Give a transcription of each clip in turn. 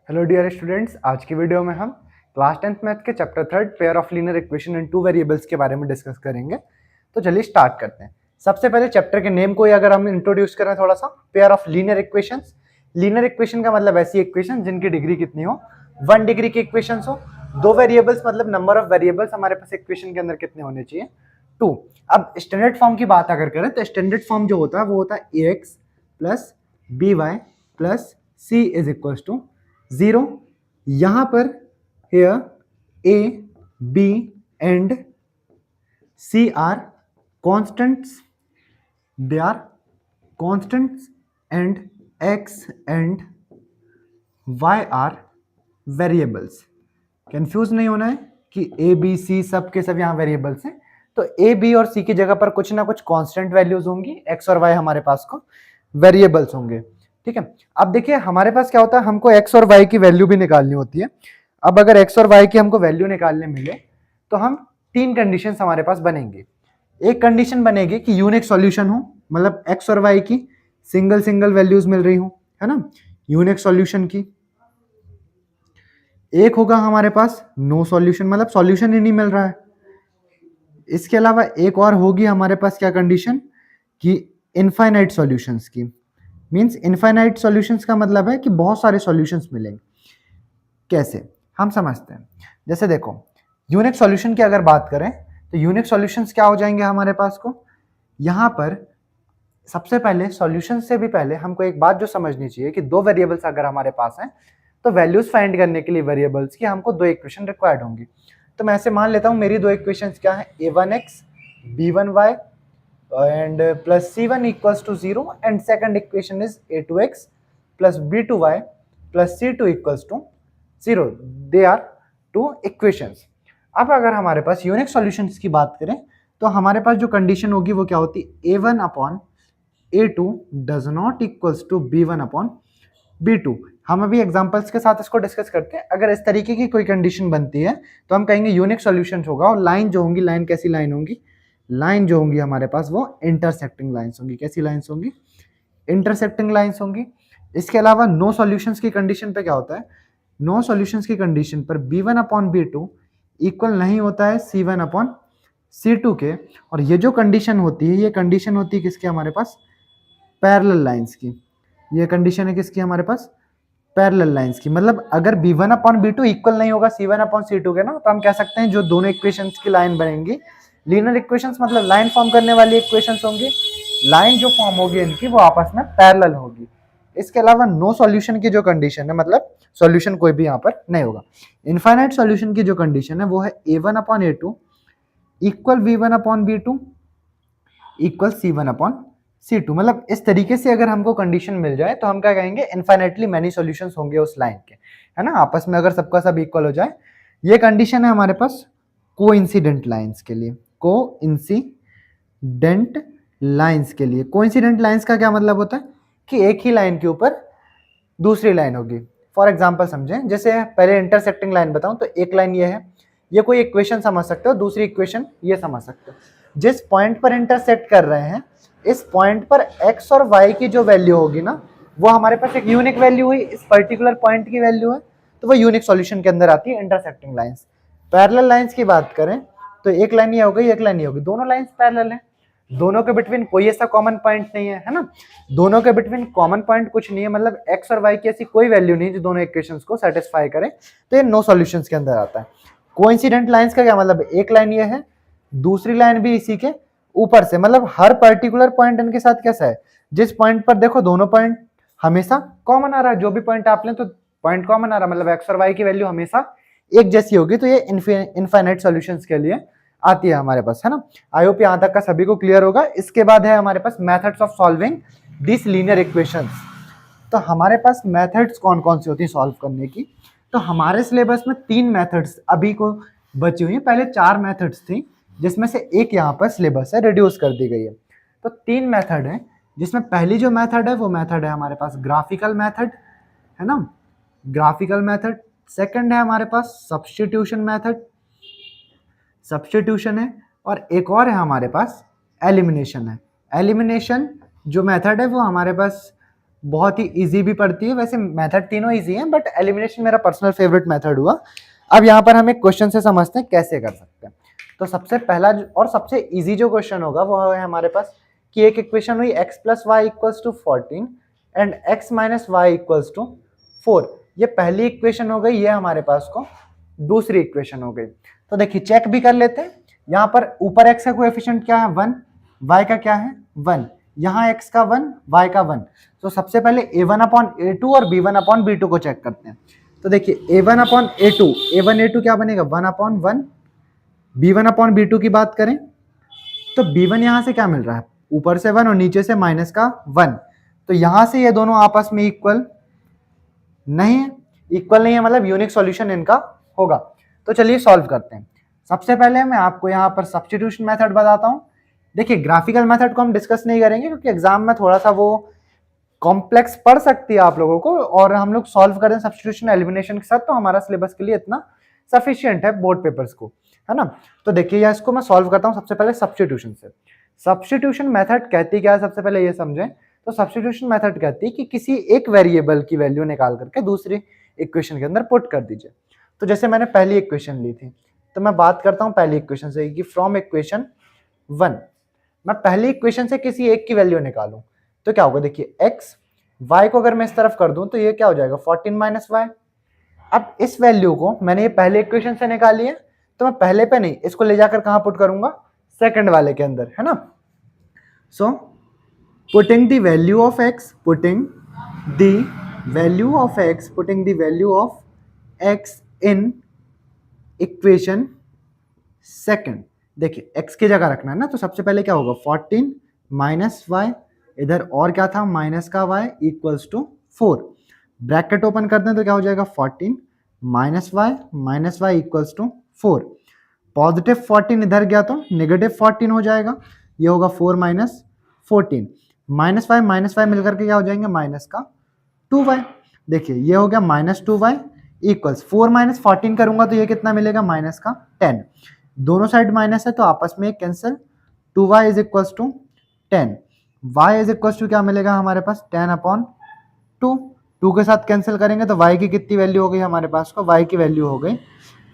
Hello dear students, आज की video में हम क्लास 10th मैथ के chapter 3 pair of linear equation in two variables के बारे में डिस्कस करेंगे। तो चलिए स्टार्ट करते हैं। सबसे पहले चैप्टर के नेम को ही अगर हम इंट्रोड्यूस करें थोड़ा सा, pair of linear equations. Linear equation का मतलब ऐसी इक्वेशन जिनकी डिग्री कितनी हो, 1 डिग्री की इक्वेशंस हो। दो वेरिएबल्स मतलब नंबर ऑफ वेरिएबल्स हमारे पास इक्वेशन के अंदर कितने होने चाहिए, 2। अब स्टैंडर्ड फॉर्म की बात अगर करें तो स्टैंडर्ड फॉर्म जो होता है वो होता है ax plus B Y plus C is equal to 0। यहां पर here a b and c are constants, they are constants, and x and y are variables। Confuse नहीं होना है कि a b c सब के सब यहाँ वेरिएबल्स हैं। तो a b और c की जगह पर कुछ ना कुछ कांस्टेंट वैल्यूज होंगी, x और y हमारे पास को वेरिएबल्स होंगे। ठीक है, अब देखिए हमारे पास क्या होता है, हमको x और y की वैल्यू भी निकालनी होती है। अब अगर x और y की हमको वैल्यू निकालने मिले तो हम तीन कंडीशन हमारे पास बनेंगी। एक कंडीशन बनेगी कि यूनिक सॉल्यूशन हो, मतलब x और y की सिंगल सिंगल वैल्यूज मिल रही हो, है ना, यूनिक सॉल्यूशन की। एक होगा हमारे पास नो सॉल्यूशन, मतलब सॉल्यूशन ही नहीं मिल रहा है। इसके अलावा एक और होगी हमारे पास क्या कंडीशन कि इनफाइनाइट सॉल्यूशंस की। मींस इनफाइनाइट सॉल्यूशंस का मतलब है कि बहुत सारे सॉल्यूशंस मिलेंगे। कैसे हम समझते हैं, जैसे देखो यूनिक सॉल्यूशन की अगर बात करें तो यूनिक सॉल्यूशंस क्या हो जाएंगे हमारे पास को। यहां पर सबसे पहले सॉल्यूशन से भी पहले हमको एक बात जो समझनी चाहिए कि दो वेरिएबल्स अगर हमारे पास हैं तो वैल्यूज फाइंड करने के लिए वेरिएबल्स की हमको दो इक्वेशन रिक्वायर्ड होंगी। तो मैं ऐसे मान लेता हूं मेरी दो इक्वेशंस क्या है, a1x b1y and plus c1 equals to 0 and second equation is a2x plus b2y plus c2 equals to 0। They are two equations. अब अगर हमारे पास यूनिक सॉल्यूशंस की बात करें तो हमारे पास जो कंडीशन होगी वो क्या होती है, a1 upon a2 does not equals to b1 upon b2। हम अभी एग्जांपल्स के साथ इसको डिस्कस करते हैं। अगर इस तरीके की कोई कंडीशन बनती है तो हम कहेंगे यूनिक सॉल्यूशन होगा। और लाइन जो होंगी, लाइन कैसी लाइन होंगी, लाइन जो होंगी हमारे पास वो इंटरसेक्टिंग लाइंस होंगी। कैसी लाइंस होंगी, इंटरसेक्टिंग लाइंस होंगी। इसके अलावा नो सॉल्यूशंस की कंडीशन पे क्या होता है, नो सॉल्यूशंस की कंडीशन पर b1 अपॉन b2 इक्वल नहीं होता है c1 अपॉन c2 के। और ये जो कंडीशन होती है, ये कंडीशन होती है किसकी, हमारे पास पैरेलल लाइंस की। ये कंडीशन है किसकी, हमारे पास पैरेलल लाइंस की। मतलब अगर b1 अपॉन b2 इक्वल नहीं होगा c1 अपॉन c2 के ना, तो हम कह सकते हैं जो दोनों इक्वेशंस की लाइन बनेंगी, लीनियर इक्वेशंस मतलब लाइन फॉर्म करने वाली इक्वेशंस होंगी, लाइन जो फॉर्म होगी इनकी वो आपस में पैरेलल होगी। इसके अलावा नो सॉल्यूशन की जो कंडीशन है, मतलब सॉल्यूशन कोई भी यहाँ पर नहीं होगा। इनफाइनाइट सॉल्यूशन की जो कंडीशन है वो है a1 upon a2 equal v1 upon v2 equal c1 upon c2। मतलब इस तरीके से अगर हमको कंडीशन मिल जाए तो हम क्या कहेंगे, इनफाइनाइटली मैनी सॉल्यूशंस होंगे उस लाइन के, है ना, आपस में अगर सबका सब इक्वल हो जाए। ये कंडीशन है हमारे पास कोइंसिडेंट लाइंस के लिए। कोइंसिडेंट लाइंस के लिए, कोइंसिडेंट लाइंस का क्या मतलब होता है कि एक ही लाइन के ऊपर दूसरी लाइन होगी। फॉर एग्जाम्पल समझें, जैसे पहले इंटरसेक्टिंग लाइन बताऊं तो एक लाइन ये है, ये कोई इक्वेशन समझ सकते हो, दूसरी इक्वेशन ये समझ सकते हो। जिस पॉइंट पर इंटरसेक्ट कर रहे हैं, इस पॉइंट पर x और y की जो वैल्यू होगी ना, वो हमारे पास एक यूनिक वैल्यू हुई, इस पर्टिकुलर पॉइंट की वैल्यू है, तो वो यूनिक सॉल्यूशन के अंदर आती है इंटरसेक्टिंग लाइंस। पैरेलल लाइंस की बात करें तो एक लाइन ये हो गई, एक लाइन ये होगी, दोनों लाइंस पैरेलल हैं, दोनों के बिटवीन कोई ऐसा कॉमन पॉइंट नहीं है ना, दोनों के बिटवीन कॉमन पॉइंट कुछ नहीं है, मतलब x और y की ऐसी कोई वैल्यू नहीं जो दोनों इक्वेशंस को सेटिस्फाई करे, तो ये नो सॉल्यूशंस के अंदर आता है। कोइंसिडेंट लाइंस का क्या मतलब, एक लाइन ये है, दूसरी लाइन भी इसी के ऊपर से, मतलब हर पर्टिकुलर पॉइंट इनके साथ कैसा है, जिस पॉइंट पर देखो दोनों पॉइंट हमेशा कॉमन आ रहा है, जो भी पॉइंट आप लें तो पॉइंट कॉमन आ रहा है, मतलब x और y की वैल्यू हमेशा एक जैसी होगी, तो ये इनफाइनाइट सॉल्यूशंस के लिए आती है हमारे पास, है ना। आई होप यहां तक का सभी को क्लियर होगा। इसके बाद है हमारे पास methods of solving this linear equations. तो हमारे पास मेथड्स कौन कौन सी होती है सॉल्व करने की, तो हमारे सिलेबस में 3 मेथड्स अभी को बची हुई है। पहले 4 मेथड्स थी जिसमें से एक यहाँ पर सिलेबस है रिड्यूस कर दी गई है। तो 3 मेथड है, जिसमें पहली जो मेथड है वो मेथड है हमारे पास ग्राफिकल मेथड, है ना, ग्राफिकल मेथड। सेकंड है हमारे पास सब्स्टिट्यूशन मेथड, सब्स्टिट्यूशन है। और एक और है हमारे पास एलिमिनेशन है। एलिमिनेशन जो मेथड है वो हमारे पास बहुत ही इजी भी पड़ती है, वैसे मेथड तीनों इजी हैं, बट एलिमिनेशन मेरा पर्सनल फेवरेट मेथड हुआ। अब यहाँ पर हम एक क्वेश्चन से समझते हैं कैसे कर सकते हैं। तो सबसे पहला और सबसे इजी जो क्वेश्चन होगा वो है हमारे पास कि एक इक्वेशन हुई x plus Y equals to 14 and x minus Y equals to 4। ये पहली इक्वेशन हो गई, ये हमारे पास को दूसरी इक्वेशन हो गई। तो देखिए चेक भी कर लेते हैं। यहाँ पर ऊपर x का कोएफिशिएंट क्या है 1, y का क्या है 1, यहाँ x का 1, y का 1। तो सबसे पहले a1 अपॉन a2 और b1 अपॉन b2 को चेक करते हैं। तो देखिए a1 upon a2, a1 a2 क्या बनेगा 1 अपॉन 1, b1 अपॉन b2 की बात करें तो b1 यहाँ से क्या मिल रहा है, ऊपर से 1 और नीचे से माइनस का 1। तो यहाँ से ये दोनों आपस में इक्वल नहीं है, इक्वल नहीं है मतलब यूनिक सॉल्यूशन इनका होगा। तो चलिए सॉल्व करते हैं। सबसे पहले मैं आपको यहाँ पर सब्स्टिट्यूशन मेथड बताता हूँ। देखिए ग्राफिकल मेथड को हम डिस्कस नहीं करेंगे क्योंकि एग्जाम में थोड़ा सा वो कॉम्प्लेक्स पड़ सकती है आप लोगों को, और हम लोग सॉल्व करें सब्स्टिट्यूशन एलिमिनेशन के साथ तो हमारा सिलेबस के लिए इतना सफिशियंट है बोर्ड पेपर्स को, है ना। तो देखिए या इसको मैं सॉल्व करता हूँ सबसे पहले सब्स्टिट्यूशन से। सब्स्टिट्यूशन मेथड कहती क्या है, सबसे पहले ये समझें। तो सब्स्टिट्यूशन मेथड कहती है कि किसी एक वेरिएबल की वैल्यू निकाल करके दूसरी इक्वेशन के अंदर पुट कर दीजिए। तो जैसे मैंने पहली इक्वेशन ली थी, तो मैं बात करता हूँ पहली इक्वेशन से कि फ्रॉम इक्वेशन 1 मैं पहली इक्वेशन से किसी एक की वैल्यू निकालूं तो क्या होगा। देखिए x y को अगर मैं इस तरफ कर दूं तो ये क्या हो जाएगा 14 माइनस वाई। अब इस वैल्यू को मैंने ये पहले इक्वेशन से निकाली है, तो मैं पहले पे नहीं, इसको ले जाकर कहां पुट करूंगा, सेकंड वाले के अंदर, है ना। So putting the value of x, putting the value of x, putting the value of x in equation second. देखिए x की जगह रखना है ना, तो सबसे पहले क्या होगा 14 माइनस वाई, इधर और क्या था माइनस का y equals to 4। Bracket open कर दें तो क्या हो जाएगा 14 minus Y equals to 4। Positive 14 इधर गया तो नेगेटिव 14 हो जाएगा, ये होगा 4 माइनस 14। माइनस वाई मिलकर के क्या हो जाएंगे माइनस का 2y। देखिए ये हो गया माइनस 2y इक्वल्स 4 माइनस 14 करूंगा तो ये कितना मिलेगा माइनस का 10। दोनों साइड माइनस है तो आपस में cancel, 2y is equals to 10, y is equals to क्या मिलेगा हमारे पास 10 अपॉन 2। 2 के साथ कैंसिल करेंगे तो y की कितनी वैल्यू हो गई हमारे पास को, y की वैल्यू हो गई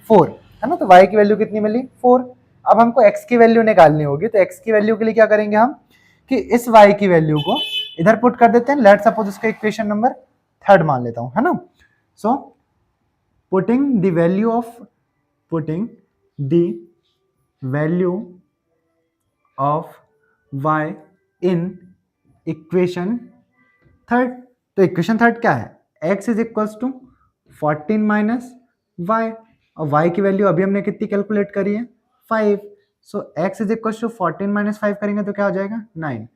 4, है ना। तो y की वैल्यू कितनी मिली 4। अब हमको x की वैल्यू निकालनी होगी, तो x की वैल्यू के लिए क्या करेंगे हम कि इस y की वैल्यू को इधर पुट कर देते हैं। लेट सपोज इसका इक्वेशन नंबर 3 मान लेता हूं, है ना। So putting the value of y in equation 3। तो इक्वेशन 3 क्या है, x is equals to 14 minus Y, और y की वैल्यू अभी हमने कितनी कैलकुलेट करी है 5। So x is equals to 14 minus 5 करेंगे तो क्या हो जाएगा 9।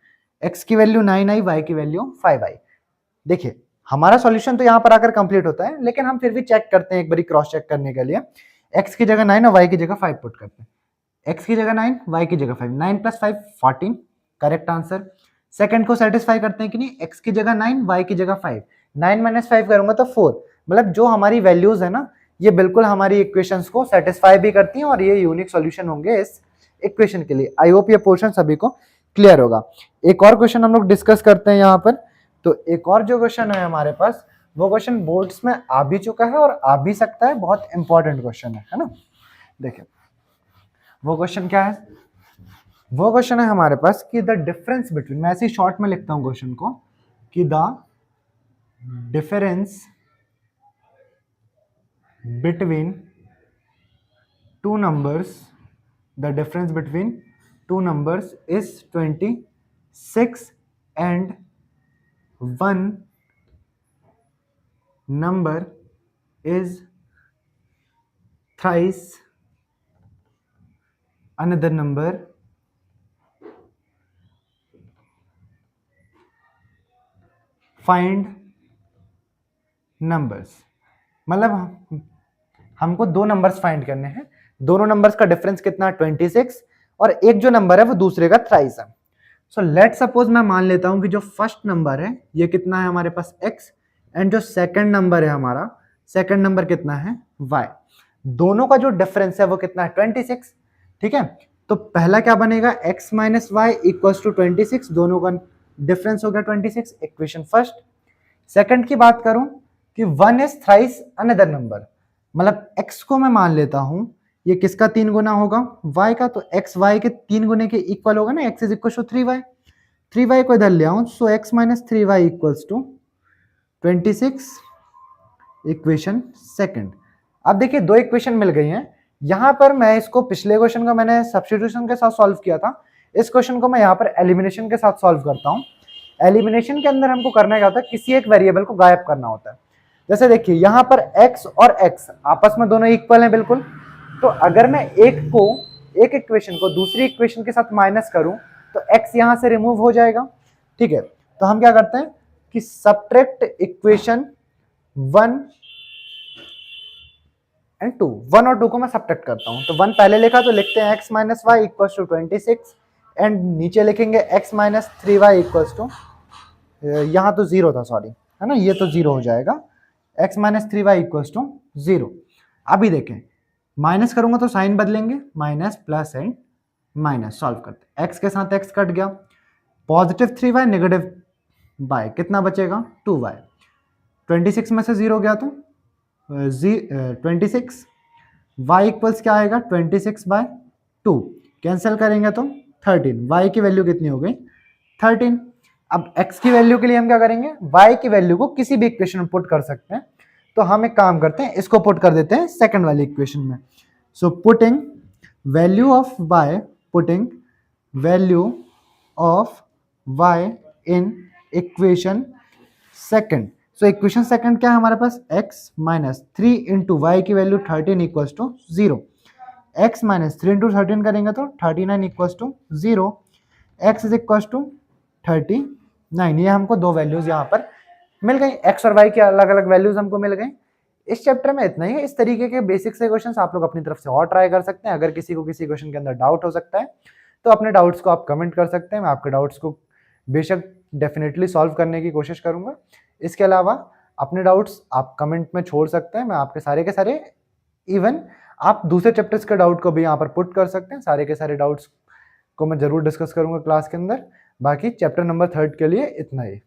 x की वैल्यू 9 आई, y की वैल्यू 5 आई। देखिए हमारा सॉल्यूशन तो यहाँ पर आकर कंप्लीट होता है, लेकिन हम फिर भी चेक करते हैं एक बार क्रॉस चेक करने के लिए। x की जगह 9 और y की जगह 5 पुट करते हैं। x की जगह 9, y की जगह 5, 9 प्लस 5 14, करेक्ट आंसर। सेकंड को सेटिस्फाई करते हैं कि नहीं, x की जगह 9, y की जगह 5, 9 माइनस 5 करूंगा तो 4। मतलब जो हमारी वैल्यूज है ना, ये बिल्कुल हमारी इक्वेशंस को सेटिस्फाई भी करती हैं और ये यूनिक सॉल्यूशन होंगे इस इक्वेशन के लिए। आई होप ये पोर्शन सभी को क्लियर होगा। एक और क्वेश्चन हम लोग डिस्कस करते हैं यहाँ पर। तो एक और जो क्वेश्चन है हमारे पास, वो क्वेश्चन बोर्ड्स में आ भी चुका है और आ भी सकता है, बहुत इंपॉर्टेंट क्वेश्चन है ना। देखिए वो क्वेश्चन क्या है, वो क्वेश्चन है हमारे पास कि द डिफरेंस बिटवीन, मैं ऐसे ही शॉर्ट में लिखता हूं क्वेश्चन को, कि the difference between two numbers, the difference between two numbers is 26 and one number is thrice another number find numbers। मतलब हमको दो नंबर्स फाइंड करने हैं, दोनों नंबर्स का डिफरेंस कितना 26 और एक जो नंबर है वो दूसरे का थ्राइस है। सो लेट सपोज मैं मान लेता हूं कि जो फर्स्ट नंबर है ये कितना है हमारे पास x, एंड जो सेकंड नंबर है हमारा, सेकंड नंबर कितना है y। दोनों का जो डिफरेंस है वो कितना है 26, ठीक है। तो पहला क्या बनेगा x minus Y equals to 26, दोनों का डिफरेंस हो गया 26, इक्वेशन फर्स्ट। सेकंड की बात करूं कि 1 इज थ्राइस अनदर नंबर, मतलब x को मैं मान लेता हूं ये किसका 3 गुना होगा, y का, तो x y के 3 गुने के इक्वल होगा ना, x is equal to 3y, 3y को इधर ले आऊं, so x minus 3y equals to 26, equation second. अब देखिए दो इक्वेशन मिल गई हैं, यहां पर मैं इसको पिछले क्वेश्चन को मैंने सब्स्टिट्यूशन के साथ सॉल्व किया था, इस क्वेश्चन को मैं यहाँ पर एलिमिनेशन के साथ सॉल्व करता हूँ। एलिमिनेशन के अंदर हमको करना क्या होता है, किसी एक वेरिएबल को गायब करना होता है। जैसे देखिए यहाँ पर x और x आपस में दोनों इक्वल हैं बिल्कुल, तो अगर मैं एक इक्वेशन को दूसरी इक्वेशन के साथ माइनस करूं तो x यहां से रिमूव हो जाएगा, ठीक है। तो हम क्या करते हैं कि सब्ट्रैक्ट इक्वेशन 1 एंड 2, 1 और 2 को मैं सब्ट्रैक्ट करता हूं, तो 1 पहले लिखा तो लिखते हैं x minus Y equals to 26 and नीचे लिखेंगे x minus 3y equals to, यहाँ तो 0 था सॉरी, है ना, ये तो 0 हो जाएगा, x minus 3y equals to 0। अभी देखें माइनस करूंगा तो साइन बदलेंगे, minus plus and minus, solve करते हैं, x के साथ x कट गया, पॉजिटिव 3y नेगेटिव y, कितना बचेगा 2y, 26 में से 0 गया तो 26, y इक्वल्स क्या आएगा 26/2, कैंसिल करेंगे तो 13, y की वैल्यू कितनी हो गई 13। अब x की वैल्यू के लिए हम क्या करेंगे, y की वैल्यू को किसी भी इक्वेशन में पुट कर सकते हैं, तो हम एक काम करते हैं, इसको पुट कर देते हैं सेकंड वाली इक्वेशन में। So putting value of y in equation second. So equation second क्या है हमारे पास, x माइनस 3 इंटू वाई की value 13 equals to 0, x minus 3 into 13 करेंगे तो 39 equals to 0, x is equals to 39। ये हमको दो वैल्यूज यहाँ पर मिल गई, x और y की अलग अलग वैल्यूज हमको मिल गई। इस चैप्टर में इतना ही है, इस तरीके के बेसिक से क्वेश्चंस आप लोग अपनी तरफ से और ट्राई कर सकते हैं। अगर किसी को किसी क्वेश्चन के अंदर डाउट हो सकता है तो अपने डाउट्स को आप कमेंट कर सकते हैं, मैं आपके डाउट्स को बेशक डेफिनेटली सॉल्व करने की कोशिश करूंगा। इसके अलावा अपने डाउट्स आप कमेंट में छोड़ सकते हैं, मैं आपके सारे के सारे, इवन आप दूसरे चैप्टर्स के डाउट को भी यहाँ पर पुट कर सकते हैं, सारे के सारे डाउट्स को मैं जरूर डिस्कस करूंगा क्लास के अंदर। बाकी चैप्टर नंबर 3 के लिए इतना ही।